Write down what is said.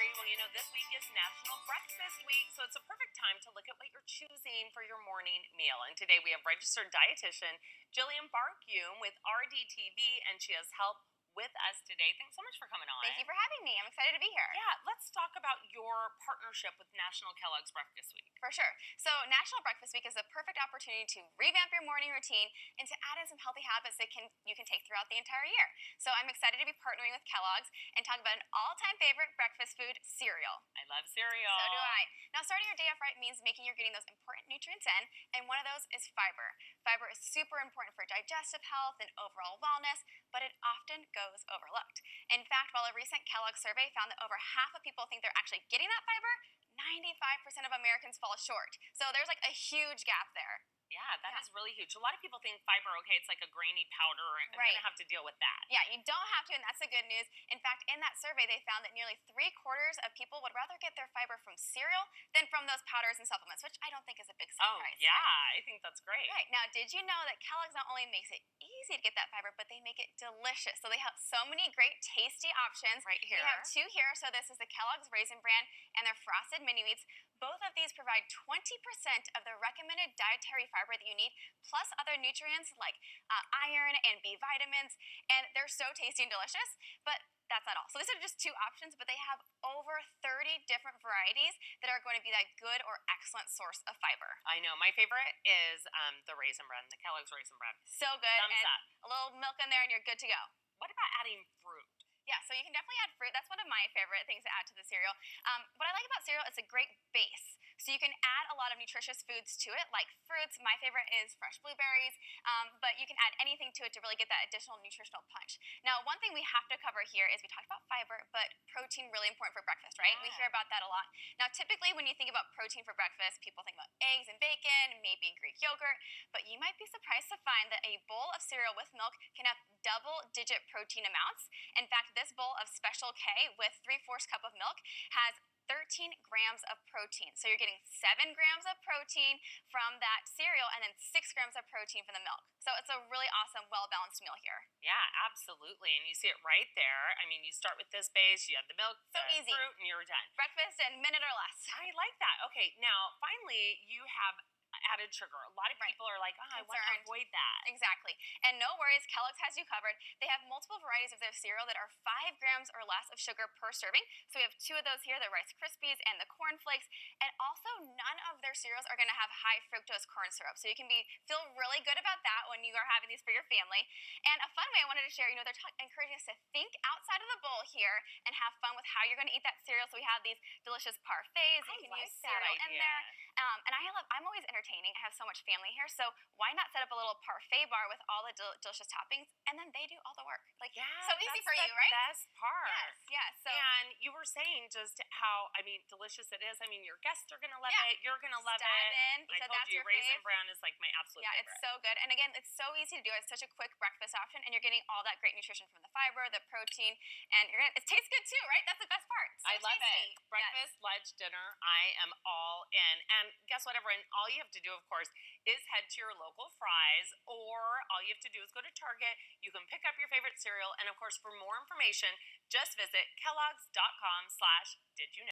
Lori. Well, this week is National Breakfast Week, so it's a perfect time to look at what you're choosing for your morning meal. And today we have registered dietitian Gillean Barkyoumb with RDTV, and she has help with us today. Thanks so much for coming on. Thank you for having me. I'm excited to be here. Yeah, let's talk about your partnership with National Kellogg's Breakfast Week. For sure. So National Breakfast Week is a perfect opportunity to revamp your morning routine and to add in some healthy habits that you can take throughout the entire year. So I'm excited to be partnering with Kellogg's and talk about an all-time favorite breakfast food, cereal. I love cereal. So do I. Now, starting your day off right means making you're getting those important nutrients in, and one of those is fiber. Fiber is super important for digestive health and overall wellness, but it often goes overlooked. In fact, while a recent Kellogg survey found that over half of people think they're actually getting that fiber, 95% of Americans fall short. So there's like a huge gap there. Yeah, that is really huge. A lot of people think fiber, okay, it's like a grainy powder, and Right. you're going to have to deal with that. Yeah, you don't have to, and that's the good news. In fact, in that survey, they found that nearly 3/4 of people would rather get their fiber from cereal than from those powders and supplements, which I don't think is a big surprise. Oh, yeah, right? I think that's great. Right. Now, did you know that Kellogg's not only makes it easy to get that fiber, but they make it delicious? So they have so many great, tasty options. Right here. We have two here. So this is the Kellogg's Raisin Bran and their Frosted Mini Wheats. Both of these provide 20% of the recommended dietary fiber that you need, plus other nutrients like iron and B vitamins, and they're so tasty and delicious. But that's not all. So these are just two options, but they have over 30 different varieties that are going to be that good or excellent source of fiber. I know. My favorite is the Raisin Bran, the Kellogg's Raisin Bran. So good. Thumbs and up. a little milk in there and you're good to go. What about adding fruit? Yeah, so you can definitely add fruit. That's one of my favorite things to add to the cereal. What I like about cereal, it's a great base. So you can add a lot of nutritious foods to it, like fruits. My favorite is fresh blueberries, but you can add anything to it to really get that additional nutritional punch. Now, one thing we have to cover here is we talked about fiber, but protein really important for breakfast, right? Yeah. We hear about that a lot. Now, typically when you think about protein for breakfast, people think about eggs and bacon, maybe Greek yogurt, but you might be surprised to find that a bowl of cereal with milk can have double-digit protein amounts. In fact, this bowl of Special K with 3/4 cup of milk has 13 grams of protein. So you're getting 7 grams of protein from that cereal and then 6 grams of protein from the milk. So it's a really awesome, well-balanced meal here. Yeah, absolutely. And you see it right there. I mean, you start with this base, you have the milk, So the easy. fruit, and you're done. Breakfast in a minute or less. I like that. Okay, now, finally, you have added sugar. A lot of Right. people are like, oh, I want to Concerned. avoid that. Exactly. And no worries, Kellogg's has you covered. They have multiple varieties of their cereal that are 5 grams or less of sugar per serving. So we have 2 of those here, the Rice Krispies and the Corn Flakes. And also, none of their cereals are going to have high fructose corn syrup. So you can feel really good about that when you are having these for your family. And a fun way I wanted to share, they're encouraging us to think outside of the bowl here and have fun with how you're going to eat that cereal. So we have these delicious parfaits. I You can like use that cereal in idea. there. And I'm always entertaining. I have so much family here, so why not set up a little parfait bar with all the delicious toppings, and then they do all the work. Like, Yeah, so easy that's for the you, right? Best part. Yes. So And you were saying just how, delicious it is. I mean, your guests are going to love Yeah. it. You're going to love dive it. in. You I said told that's you, your Raisin fave. Bran is like my absolute Yeah, favorite. it's so good. And again, it's so easy to do. It's such a quick breakfast option, and you're getting all that great nutrition from the fiber, the protein, and it tastes good too, right? That's the best part. So I love tasty. it. Breakfast, lunch, dinner, I am all in. And guess what, everyone? All you have to do, of course, is head to your local Fry's, or all you have to do is go to Target. You can pick up your favorite cereal. And of course, for more information, just visit kellogg's.com/didyouknow.